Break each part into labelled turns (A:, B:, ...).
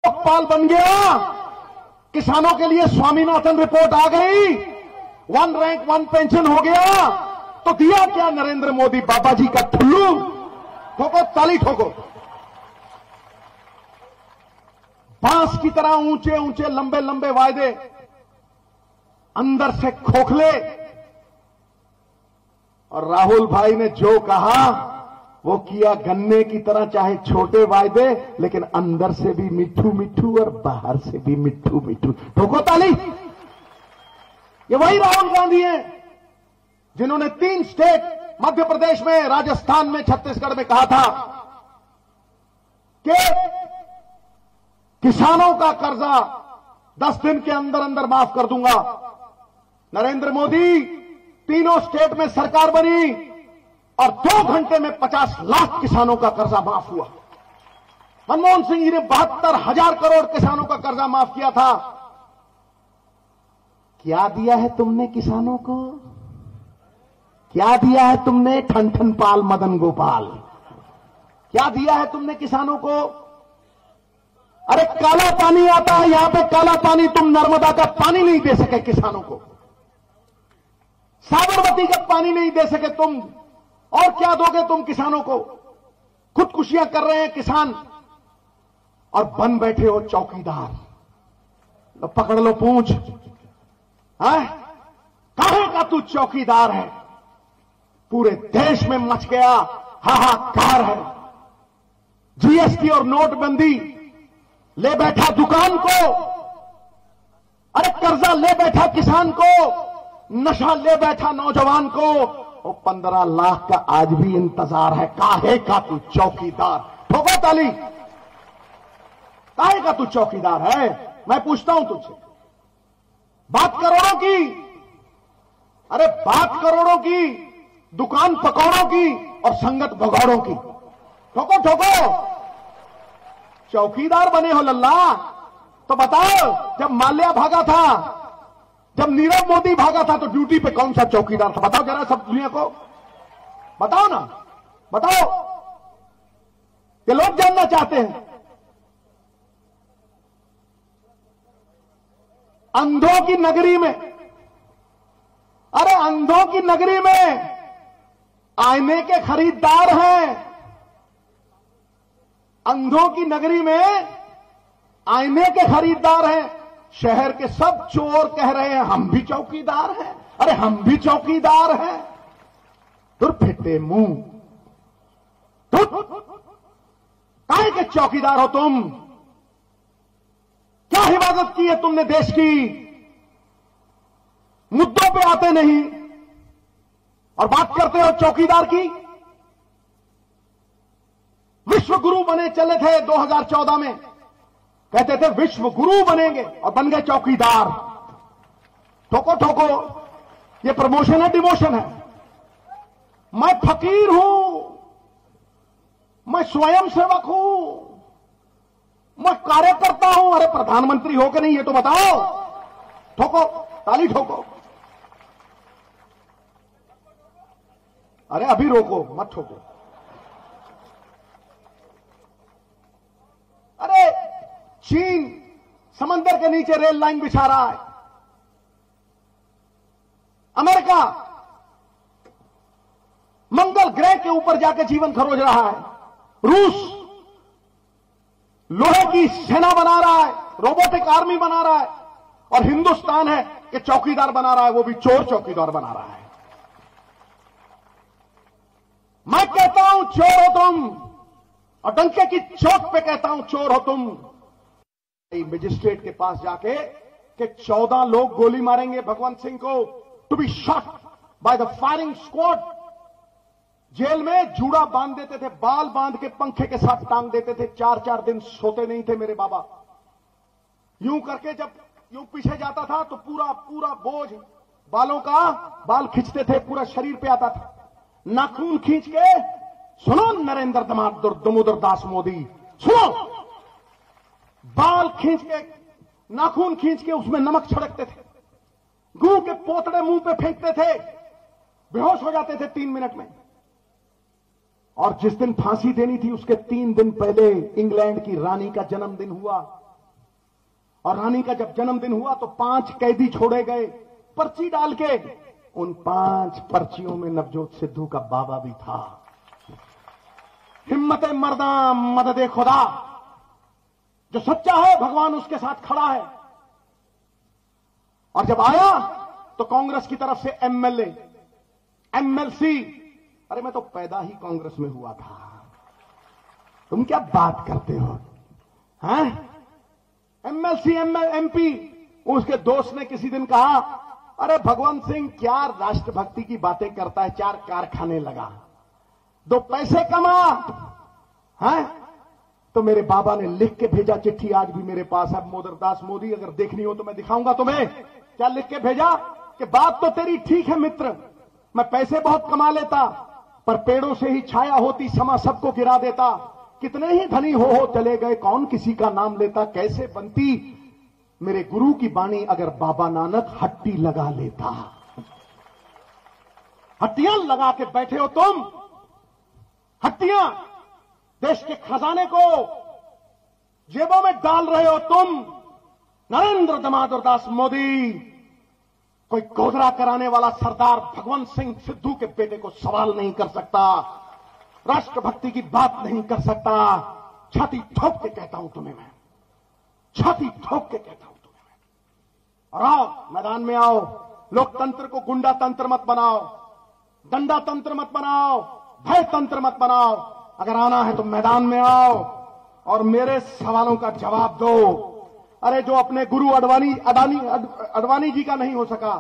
A: लोकपाल बन गया, किसानों के लिए स्वामीनाथन रिपोर्ट आ गई, 1 रैंक 1 पेंशन हो गया, तो दिया क्या नरेंद्र मोदी बाबा जी का ठुल्लू। ठोको ताली ठोको। बांस की तरह ऊंचे ऊंचे लंबे लंबे वायदे, अंदर से खोखले। और राहुल भाई ने जो कहा वो किया, गन्ने की तरह चाहे छोटे वायदे लेकिन अंदर से भी मिठू मिठू और बाहर से भी मिठू मिठू। ठोको ताली। ये वही राहुल गांधी हैं जिन्होंने 3 स्टेट मध्य प्रदेश में, राजस्थान में, छत्तीसगढ़ में कहा था कि किसानों का कर्जा 10 दिन के अंदर अंदर माफ कर दूंगा। नरेंद्र मोदी, तीनों स्टेट में सरकार बनी और 2 घंटे में 50 लाख किसानों का कर्जा माफ हुआ। मनमोहन सिंह जी ने 72,000 करोड़ किसानों का कर्जा माफ किया था। क्या दिया है तुमने किसानों को? क्या दिया है तुमने ठन ठन पाल मदन गोपाल? क्या दिया है तुमने किसानों को? अरे काला पानी आता है यहां पे, काला पानी तुम नर्मदा का पानी नहीं दे सके किसानों को, साबरमती का पानी नहीं दे सके तुम, और क्या दोगे तुम किसानों को? खुदकुशियां कर रहे हैं किसान और बन बैठे हो चौकीदार। लो पकड़ लो पूंछ, काहे का तू चौकीदार है? पूरे देश में मच गया हाहाकार है। जीएसटी और नोटबंदी ले बैठा दुकान को, अरे कर्जा ले बैठा किसान को, नशा ले बैठा नौजवान को, और 15 लाख का आज भी इंतजार है। काहे का तू चौकीदार? ठोको ताली। काहे का तू चौकीदार है? मैं पूछता हूं तुझसे। बात करोड़ों की, अरे बात करोड़ों की, दुकान पकौड़ों की और संगत भगौड़ों की। ठोको ठोको। चौकीदार बने हो लल्ला, तो बताओ जब माल्या भागा था, जब नीरव मोदी भागा था, तो ड्यूटी पे कौन सा चौकीदार था? बताओ जरा सब दुनिया को, बताओ ना, बताओ। ये लोग जानना चाहते हैं। अंधों की नगरी में, अरे अंधों की नगरी में आईने के खरीदार हैं। अंधों की नगरी में आईने के खरीदार हैं। शहर के सब चोर कह रहे हैं हम भी चौकीदार हैं। अरे हम भी चौकीदार हैं। तुर फिटे मुंह, काहे के चौकीदार हो तुम? क्या हिफाजत की है तुमने देश की? मुद्दों पे आते नहीं और बात करते हो चौकीदार की। विश्व गुरु बने चले थे 2014 में, कहते थे विश्व गुरु बनेंगे और बन गए चौकीदार। ठोको ठोको। ये प्रमोशन है डिमोशन है? मैं फकीर हूं, मैं स्वयं सेवक हूं, मैं कार्यकर्ता हूं। अरे प्रधानमंत्री हो कि नहीं ये तो बताओ। ठोको ताली ठोको। अरे अभी रोको, मत ठोको। अरे चीन समंदर के नीचे रेल लाइन बिछा रहा है। अमेरिका मंगल ग्रह के ऊपर जाकर जीवन खरोज रहा है। रूस लोहे की सेना बना रहा है, रोबोटिक आर्मी बना रहा है, और हिंदुस्तान है कि चौकीदार बना रहा है, वो भी चोर चौकीदार बना रहा है। मैं कहता हूं चोर हो तुम, और डंके की चोट पे कहता हूं चोर हो तुम। मजिस्ट्रेट के पास जाके कि 14 लोग गोली मारेंगे भगवंत सिंह को, to be shot by the firing squad. Jail में जूड़ा बांध देते थे, बाल बांध के पंखे के साथ टांग देते थे। 4-4 दिन सोते नहीं थे मेरे बाबा। यूं करके जब यूं पीछे जाता था तो पूरा पूरा बोझ बालों का, बाल खींचते थे, पूरा शरीर पे आता था। नाखून खींच के, सुनो नरेंद्र दामोदर दास मोदी, सुनो, बाल खींच के, नाखून खींच के उसमें नमक छिड़कते थे, गू के पोतड़े मुंह पे फेंकते थे, बेहोश हो जाते थे 3 मिनट में। और जिस दिन फांसी देनी थी उसके 3 दिन पहले इंग्लैंड की रानी का जन्मदिन हुआ, और रानी का जब जन्मदिन हुआ तो 5 कैदी छोड़े गए पर्ची डाल के। उन 5 पर्चियों में नवजोत सिद्धू का बाबा भी था। हिम्मत मर्दा मदद खुदा, जो सच्चा है भगवान उसके साथ खड़ा है। और जब आया तो कांग्रेस की तरफ से एमएलए, एमएलसी, अरे मैं तो पैदा ही कांग्रेस में हुआ था, तुम क्या बात करते हो? हैं? MLC, MP. उसके दोस्त ने किसी दिन कहा, अरे भगवंत सिंह क्या राष्ट्रभक्ति की बातें करता है, 4 कारखाने लगा, 2 पैसे कमा। हैं? तो मेरे बाबा ने लिख के भेजा चिट्ठी, आज भी मेरे पास है। मोदरदास मोदी, अगर देखनी हो तो मैं दिखाऊंगा तुम्हें। क्या लिख के भेजा कि बात तो तेरी ठीक है मित्र, मैं पैसे बहुत कमा लेता, पर पेड़ों से ही छाया होती, समा सबको गिरा देता। कितने ही धनी हो चले गए, कौन किसी का नाम लेता। कैसे बनती मेरे गुरु की बाणी, अगर बाबा नानक हट्टी लगा लेता। हट्टियां लगा के बैठे हो तुम, हट्टियां देश के खजाने को जेबों में डाल रहे हो तुम। नरेंद्र दामोदर दास मोदी कोई गोदरा कराने वाला सरदार भगवंत सिंह सिद्धू के बेटे को सवाल नहीं कर सकता, राष्ट्रभक्ति की बात नहीं कर सकता। छाती ठोक के कहता हूं तुम्हें मैं, छाती ठोक के कहता हूं तुम्हें मैं। और आओ, मैदान में आओ। लोकतंत्र को गुंडा तंत्र मत बनाओ, डंडा तंत्र मत बनाओ, भय तंत्र मत बनाओ। अगर आना है तो मैदान में आओ और मेरे सवालों का जवाब दो। अरे जो अपने गुरु अडवाणी जी का नहीं हो सका,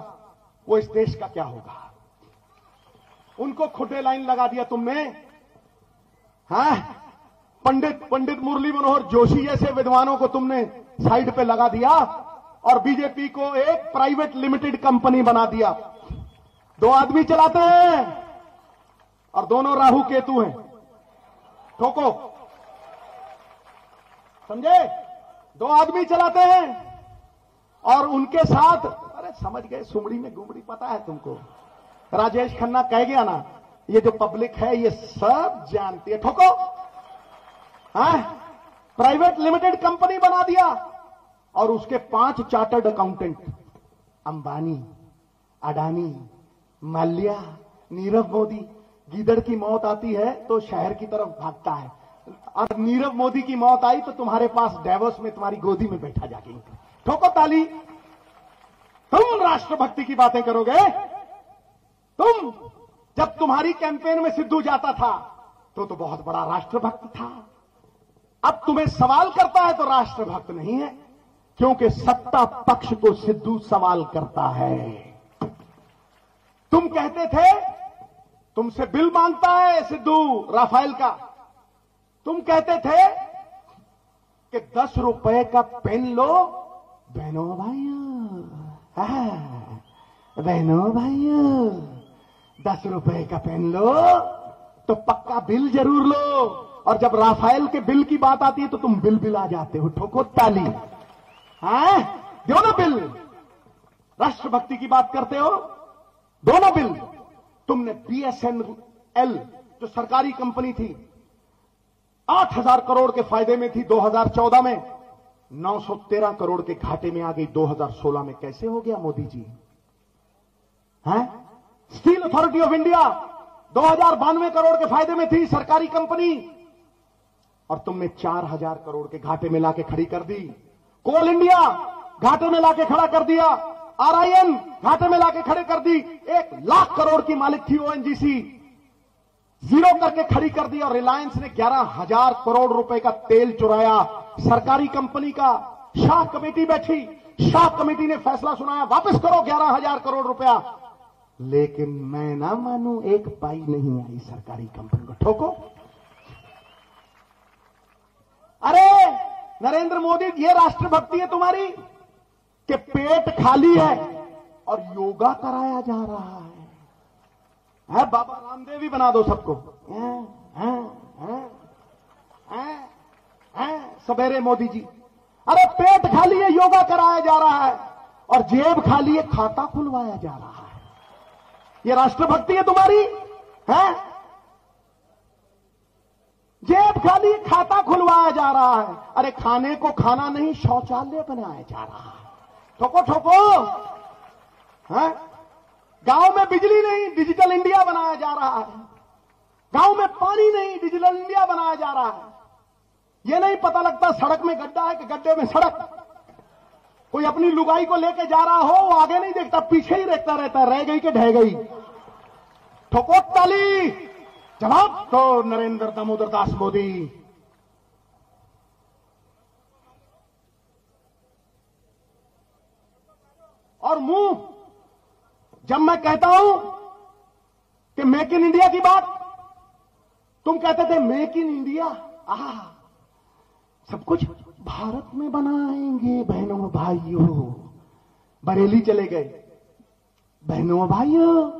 A: वो इस देश का क्या होगा? उनको खुटे लाइन लगा दिया तुमने। हाँ, पंडित मुरली मनोहर जोशी जैसे विद्वानों को तुमने साइड पे लगा दिया और बीजेपी को एक प्राइवेट लिमिटेड कंपनी बना दिया। 2 आदमी चलाते हैं और दोनों राहु केतु हैं। ठोको, समझे? 2 आदमी चलाते हैं और उनके साथ, अरे समझ गए, सुमड़ी में गुमड़ी, पता है तुमको। राजेश खन्ना कह गया ना, ये जो पब्लिक है ये सब जानती है। ठोको। हाँ, प्राइवेट लिमिटेड कंपनी बना दिया और उसके 5 चार्टर्ड अकाउंटेंट, अंबानी, अडानी, माल्या, नीरव मोदी। गीदड़ की मौत आती है तो शहर की तरफ भागता है, और नीरव मोदी की मौत आई तो तुम्हारे पास डेवोस में तुम्हारी गोदी में बैठा जाके। ठोको ताली। तुम राष्ट्रभक्ति की बातें करोगे? तुम, जब तुम्हारी कैंपेन में सिद्धू जाता था तो बहुत बड़ा राष्ट्रभक्त था। अब तुम्हें सवाल करता है तो राष्ट्रभक्त नहीं है, क्योंकि सत्ता पक्ष को सिद्धू सवाल करता है। तुम कहते थे, तुमसे बिल मांगता है सिद्धू राफेल का। तुम कहते थे कि 10 रुपए का पेन लो, बहनों भाइयों, बहनों भाइयों, 10 रुपए का पेन लो तो पक्का बिल जरूर लो। और जब राफेल के बिल की बात आती है तो तुम बिल आ जाते हो। ठोको ताली। हाँ, दो ना बिल। राष्ट्रभक्ति की बात करते हो, दोनों बिल। तुमने BSNL जो सरकारी कंपनी थी, 8,000 करोड़ के फायदे में थी 2014 में, 913 करोड़ के घाटे में आ गई 2016 में। कैसे हो गया मोदी जी? हैं? Steel authority of India 2092 crore के फायदे में थी सरकारी कंपनी, और तुमने 4,000 करोड़ के घाटे में लाके खड़ी कर दी। कोल इंडिया घाटे में लाके खड़ा कर दिया। RIN घाटे में लाके खड़े कर दी। 1,00,000 करोड़ की मालिक थी ONGC, जीरो करके खड़ी कर दी। और रिलायंस ने 11,000 करोड़ रुपए का तेल चुराया सरकारी कंपनी का। शाह कमेटी बैठी, शाह कमेटी ने फैसला सुनाया, वापस करो 11,000 करोड़ रुपया। लेकिन मैं ना मानूं, एक पाई नहीं आई सरकारी कंपनी को। ठोको। अरे नरेंद्र मोदी, ये राष्ट्रभक्ति है तुम्हारी कि पेट खाली है और योगा कराया जा रहा है? बाबा रामदेव ही बना दो सबको। सवेरे मोदी जी, अरे पेट खाली है, योगा कराया जा रहा है, और जेब खाली है, खाता खुलवाया जा रहा है। ये राष्ट्रभक्ति है तुम्हारी? है जेब खाली, खाता खुलवाया जा रहा है। अरे खाने को खाना नहीं, शौचालय बनाया जा रहा है। ठोको ठोको। है गांव में बिजली नहीं, डिजिटल इंडिया बनाया जा रहा है। गांव में पानी नहीं, डिजिटल इंडिया बनाया जा रहा है। यह नहीं पता लगता सड़क में गड्ढा है कि गड्ढे में सड़क। कोई अपनी लुगाई को लेके जा रहा हो, वो आगे नहीं देखता, पीछे ही देखता रहता है, रह गई कि ढह गई। ठोको ताली। जवाब तो नरेंद्र दामोदर दास मोदी। और मुंह जब मैं कहता हूं कि मेक इन इंडिया की बात, तुम कहते थे मेक इन इंडिया, सब कुछ भारत में बनाएंगे बहनों भाइयों। बरेली चले गए। बहनों भाइयों,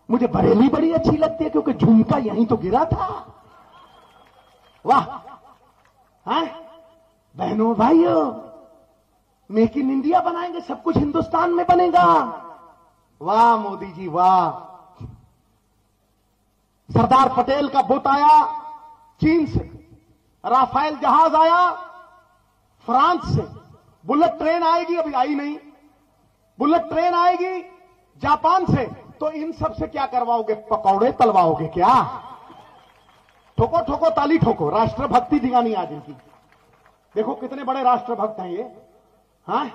A: मुझे बरेली बड़ी अच्छी लगती है क्योंकि झुमका यहीं तो गिरा था। वाह। हैं? बहनों भाइयों, मेक इन इंडिया बनाएंगे, सब कुछ हिंदुस्तान में बनेगा। वाह मोदी जी वाह। सरदार पटेल का बुत आया चीन से, राफेल जहाज आया फ्रांस से, बुलेट ट्रेन आएगी, अभी आई नहीं, बुलेट ट्रेन आएगी जापान से। तो इन सब से क्या करवाओगे? पकौड़े तलवाओगे क्या? ठोको ठोको ताली ठोको। राष्ट्रभक्ति दिखानी आज इनकी। देखो कितने बड़े राष्ट्रभक्त हैं ये। हाँ,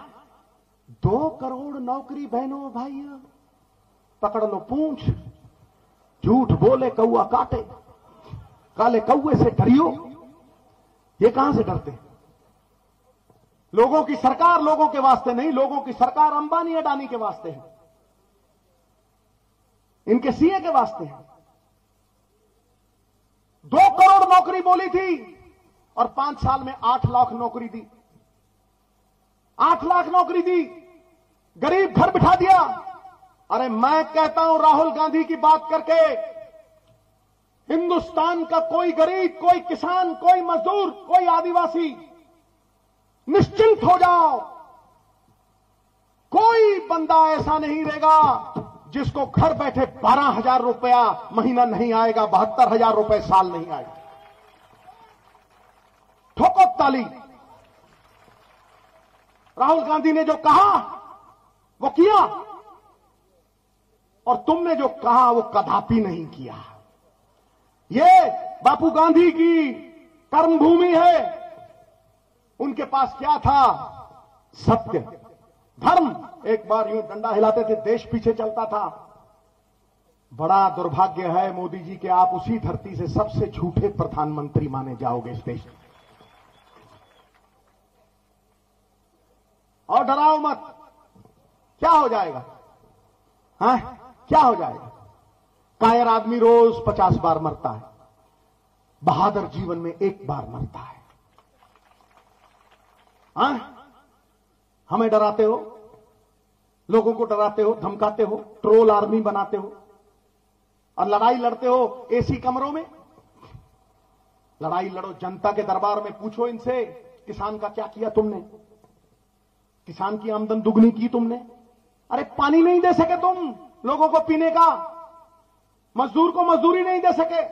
A: 2 करोड़ नौकरी बहनों भाइयों, पकड़ लो पूंछ। झूठ बोले कौआ काटे, काले कौए से डरियो। ये कहां से डरते? लोगों की सरकार लोगों के वास्ते नहीं, लोगों की सरकार अंबानी अडानी के वास्ते है, इनके सीए के वास्ते है। 2 करोड़ नौकरी बोली थी और 5 साल में 8 लाख नौकरी दी। 8 लाख नौकरी दी, गरीब घर बिठा दिया। अरे मैं कहता हूं राहुल गांधी की बात करके, हिंदुस्तान का कोई गरीब, कोई किसान, कोई मजदूर, कोई आदिवासी निश्चिंत हो जाओ। कोई बंदा ऐसा नहीं रहेगा जिसको घर बैठे 12,000 रुपया महीना नहीं आएगा, 72,000 रुपए साल नहीं आएगा। ठोको ताली। राहुल गांधी ने जो कहा वो किया, और तुमने जो कहा वो कदापि नहीं किया। ये बापू गांधी की कर्मभूमि है। उनके पास क्या था? सत्य, धर्म। एक बार यूं डंडा हिलाते थे, देश पीछे चलता था। बड़ा दुर्भाग्य है मोदी जी के, आप उसी धरती से सबसे झूठे प्रधानमंत्री माने जाओगे इस देश में। और डराओ मत, क्या हो जाएगा? हाँ, क्या हो जाएगा? कायर आदमी रोज 50 बार मरता है, बहादुर जीवन में 1 बार मरता है। हाँ, हमें डराते हो, लोगों को डराते हो, धमकाते हो, ट्रोल आर्मी बनाते हो, और लड़ाई लड़ते हो एसी कमरों में। लड़ाई लड़ो जनता के दरबार में, पूछो इनसे किसान का क्या किया तुमने? किसान की आमदन दुगनी की तुमने? अरे पानी नहीं दे सके तुम लोगों को पीने का, मजदूर को मजदूरी नहीं दे सके,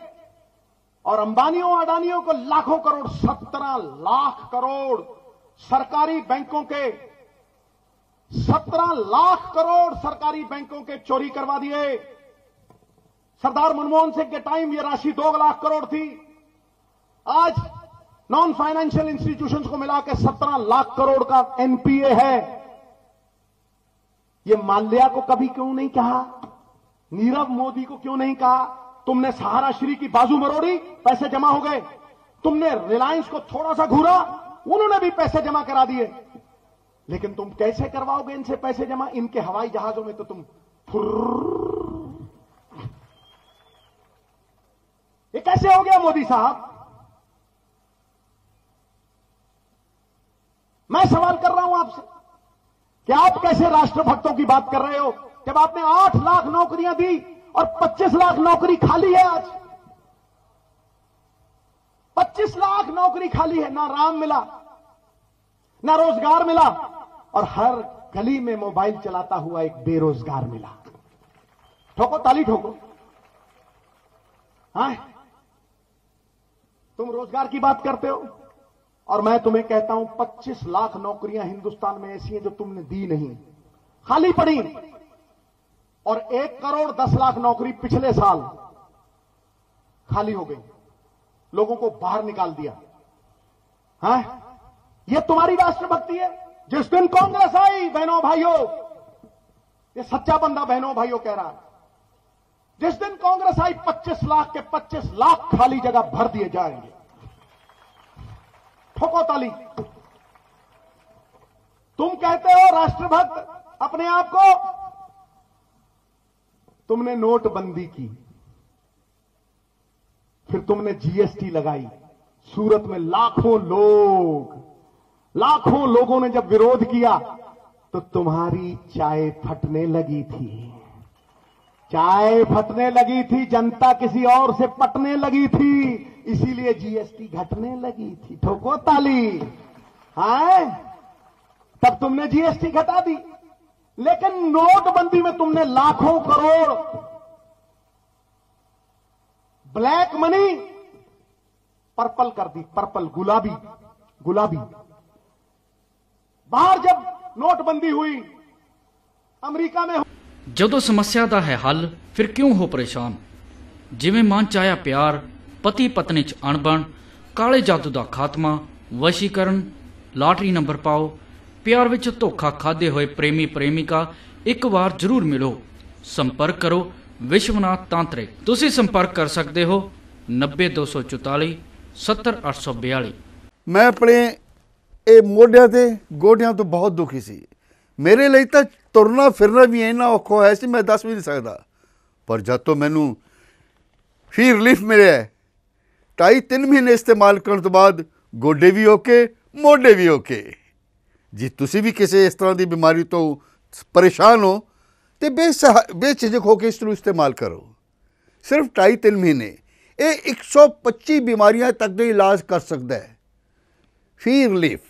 A: और अंबानियों अडानियों को लाखों करोड़, 17 लाख करोड़ सरकारी बैंकों के, 17 लाख करोड़ सरकारी बैंकों के चोरी करवा दिए। सरदार मनमोहन सिंह के टाइम ये राशि 2 लाख करोड़ थी। आज नॉन फाइनेंशियल इंस्टीट्यूशंस को मिलाकर 17 लाख करोड़ का एनपीए है। ये माल्या को कभी क्यों नहीं कहा? नीरव मोदी को क्यों नहीं कहा? तुमने सहारा श्री की बाजू मरोड़ी, पैसे जमा हो गए। तुमने रिलायंस को थोड़ा सा घूरा, उन्होंने भी पैसे जमा करा दिए। लेकिन तुम कैसे करवाओगे इनसे पैसे जमा? इनके हवाई जहाजों में तो तुम ये कैसे हो गया मोदी साहब? मैं सवाल कर रहा हूं आपसे कि आप कैसे राष्ट्रभक्तों की बात कर रहे हो जब आपने 8 लाख नौकरियां दी और 25 लाख नौकरी खाली है। आज 25 लाख नौकरी खाली है, ना राम मिला, ना रोजगार मिला, और हर गली में मोबाइल चलाता हुआ एक बेरोजगार मिला। ठोको ताली ठोको। हाँ, तुम रोजगार की बात करते हो और मैं तुम्हें कहता हूं 25 लाख नौकरियां हिंदुस्तान में ऐसी हैं जो तुमने दी नहीं, खाली पड़ी, और 1 करोड़ 10 लाख नौकरी पिछले साल खाली हो गई, लोगों को बाहर निकाल दिया। हाँ, यह तुम्हारी राष्ट्रभक्ति है। जिस दिन कांग्रेस आई बहनों भाइयों, ये सच्चा बंदा बहनों भाइयों कह रहा है, जिस दिन कांग्रेस आई 25 लाख के 25 लाख खाली जगह भर दिए जाएंगे। ठोको ताली। तुम कहते हो राष्ट्रभक्त अपने आप को, तुमने नोटबंदी की, फिर तुमने जीएसटी लगाई, सूरत में लाखों लोगों ने जब विरोध किया तो तुम्हारी चाय फटने लगी थी, चाय फटने लगी थी, जनता किसी और से पटने लगी थी, इसीलिए जीएसटी घटने लगी थी। ठोको ताली। हाँ, तब तुमने जीएसटी घटा दी, लेकिन नोटबंदी में तुमने लाखों करोड़ ब्लैक मनी पर्पल कर दी, पर्पल, गुलाबी। बाहर जब नोटबंदी हुई, अमेरिका में
B: ਜਦੋਂ ਸਮੱਸਿਆ ਦਾ ਹੈ ਹੱਲ ਫਿਰ ਕਿਉਂ ਹੋ ਪਰੇਸ਼ਾਨ। ਜਿਵੇਂ ਮਨ ਚ ਆਇਆ ਪਿਆਰ, ਪਤੀ ਪਤਨੀ ਚ ਅਣਬਣ, ਕਾਲੇ ਜਾਦੂ ਦਾ ਖਾਤਮਾ, ਵਸ਼ੀਕਰਨ, ਲਾਟਰੀ ਨੰਬਰ ਪਾਓ, ਪਿਆਰ ਵਿੱਚ ਧੋਖਾ ਖਾਦੇ ਹੋਏ ਪ੍ਰੇਮੀ ਪ੍ਰੇਮਿਕਾ, ਇੱਕ ਵਾਰ ਜ਼ਰੂਰ ਮਿਲੋ। ਸੰਪਰਕ ਕਰੋ ਵਿਸ਼ਵਨਾਥ ਤਾਂਤਰਿਕ। ਤੁਸੀਂ ਸੰਪਰਕ ਕਰ ਸਕਦੇ ਹੋ 90244 70842।
C: ਮੈਂ ਆਪਣੇ ਇਹ ਮੋਢਿਆਂ ਤੇ ਗੋਡਿਆਂ ਤੋਂ ਬਹੁਤ ਦੁਖੀ ਸੀ। ਮੇਰੇ ਲਈ ਤਾਂ ਤੁਰਨਾ ਫਿਰਨਾ ਵੀ ਇੰਨਾ ਔਖਾ ਹੋਇਆ ਸੀ, ਮੈਂ ਦੱਸ ਵੀ ਨਹੀਂ ਸਕਦਾ। ਪਰ ਜਦ ਤੋਂ ਮੈਨੂੰ ਫੀ ਰਿਲੀਫ ਮਿਲਿਆ, 2.5-3 ਮਹੀਨੇ ਇਸਤੇਮਾਲ ਕਰਨ ਤੋਂ ਬਾਅਦ ਗੋਡੇ ਵੀ ਓਕੇ, ਮੋਢੇ ਵੀ ਓਕੇ। ਜੇ ਤੁਸੀਂ ਵੀ ਕਿਸੇ ਇਸ ਤਰ੍ਹਾਂ ਦੀ ਬਿਮਾਰੀ ਤੋਂ ਪਰੇਸ਼ਾਨ ਹੋ तो बेझिझक होकर इसको इस्तेमाल करो। सिर्फ 2.5-3 महीने ये 125 बीमारियां तक का इलाज कर सकता है। फी रिलीफ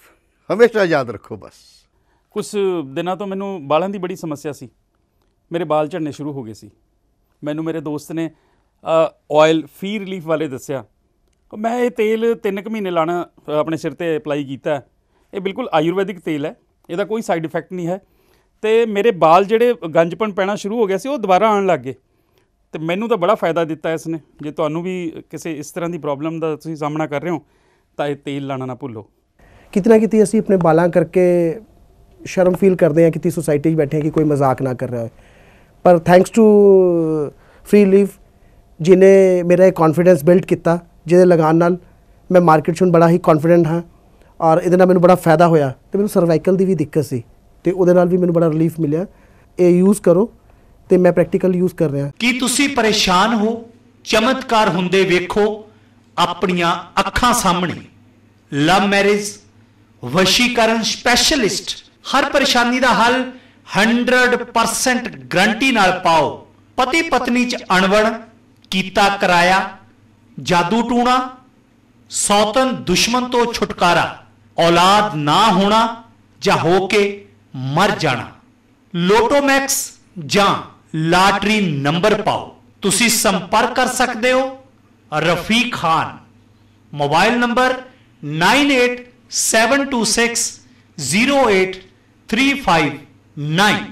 C: हमेशा याद रखो। बस
D: कुछ दिनों तो मैनू बालों की बड़ी समस्या सी, मेरे बाल झड़ने शुरू हो गए सी। मैनू मेरे दोस्त ने ऑयल फी रिलीफ वाले दसिया, मैं ये तेल 3 महीने लाना अपने सिर पर अप्लाई किया। ये बिल्कुल आयुर्वैदिक तेल है, इसका कोई साइड इफैक्ट नहीं है। तो मेरे बाल ਜਿਹੜੇ ਗੰਜਪਣ ਪੈਣਾ ਸ਼ੁਰੂ ਹੋ ਗਿਆ ਸੀ ਉਹ ਦੁਬਾਰਾ ਆਉਣ ਲੱਗ ਗਏ। ਤੇ ਮੈਨੂੰ ਤਾਂ ਬੜਾ ਫਾਇਦਾ ਦਿੱਤਾ ਇਸ ਨੇ। ਜੇ ਤੁਹਾਨੂੰ ਵੀ ਕਿਸੇ ਇਸ ਤਰ੍ਹਾਂ ਦੀ ਪ੍ਰੋਬਲਮ ਦਾ ਤੁਸੀਂ ਸਾਹਮਣਾ ਕਰ ਰਹੇ ਹੋ ਤਾਂ ਇਹ ਤੇਲ ਲਾਣਾ ਨਾ ਭੁੱਲੋ।
E: ਕਿਤਨਾ ਕਿਤੇ ਅਸੀਂ ਆਪਣੇ ਬਾਲਾਂ ਕਰਕੇ ਸ਼ਰਮ ਫੀਲ ਕਰਦੇ ਹਾਂ ਕਿ ਸੋਸਾਇਟੀ 'ਚ ਬੈਠੇ ਹਾਂ ਕਿ ਕੋਈ ਮਜ਼ਾਕ ਨਾ ਕਰ ਰਿਹਾ ਹੋਏ, ਪਰ ਥੈਂਕਸ ਟੂ ਫ੍ਰੀ ਲੀਫ ਜਿਹਨੇ ਮੇਰਾ ਇਹ ਕੌਨਫੀਡੈਂਸ ਬਿਲਡ ਕੀਤਾ, ਜਿਹਦੇ ਲਗਾਉਣ ਨਾਲ ਮੈਂ ਮਾਰਕੀਟ 'ਚ ਹੁਣ ਬੜਾ ਹੀ ਕੌਨਫੀਡੈਂਟ ਹਾਂ ਔਰ ਇਹਦੇ ਨਾਲ ਮੈਨੂੰ ਬੜਾ ਫਾਇਦਾ ਹੋਇਆ। ਅਤੇ ਮੈਨੂੰ ਸਰਵਾਈਕਲ ਦੀ ਵੀ ਦਿੱਕਤ ਸੀ ਤੇ ਉਹਦੇ ਨਾਲ ਵੀ ਮੈਨੂੰ ਬੜਾ ਰਿਲੀਫ ਮਿਲਿਆ। ਇਹ ਯੂਜ਼ ਕਰੋ ਤੇ ਮੈਂ ਪ੍ਰੈਕਟੀਕਲ ਯੂਜ਼ ਕਰ ਰਿਹਾ।
F: ਕੀ ਤੁਸੀਂ ਪਰੇਸ਼ਾਨ ਹੋ? ਚਮਤਕਾਰ ਹੁੰਦੇ ਵੇਖੋ ਆਪਣੀਆਂ ਅੱਖਾਂ ਸਾਹਮਣੇ। ਲਵ ਮੈਰਿਜ, ਵਸ਼ੀਕਰਨ ਸਪੈਸ਼ਲਿਸਟ, ਹਰ ਪਰੇਸ਼ਾਨੀ ਦਾ ਹੱਲ 100% ਗਰੰਟੀ ਨਾਲ ਪਾਓ। ਪਤੀ ਪਤਨੀ ਚ ਅਣਬਣ, ਕੀਤਾ ਕਰਾਇਆ, ਜਾਦੂ ਟੂਣਾ, ਸੌਤਨ ਦੁਸ਼ਮਣ ਤੋਂ ਛੁਟਕਾਰਾ, ਔਲਾਦ ਨਾ ਹੋਣਾ ਜਾਂ ਹੋ ਕੇ मर जाना, लोटोमैक्स ਜਾਂ लाटरी नंबर पाओ। तुसी संपर्क कर सकते हो रफीक खान, मोबाइल नंबर 9872608359।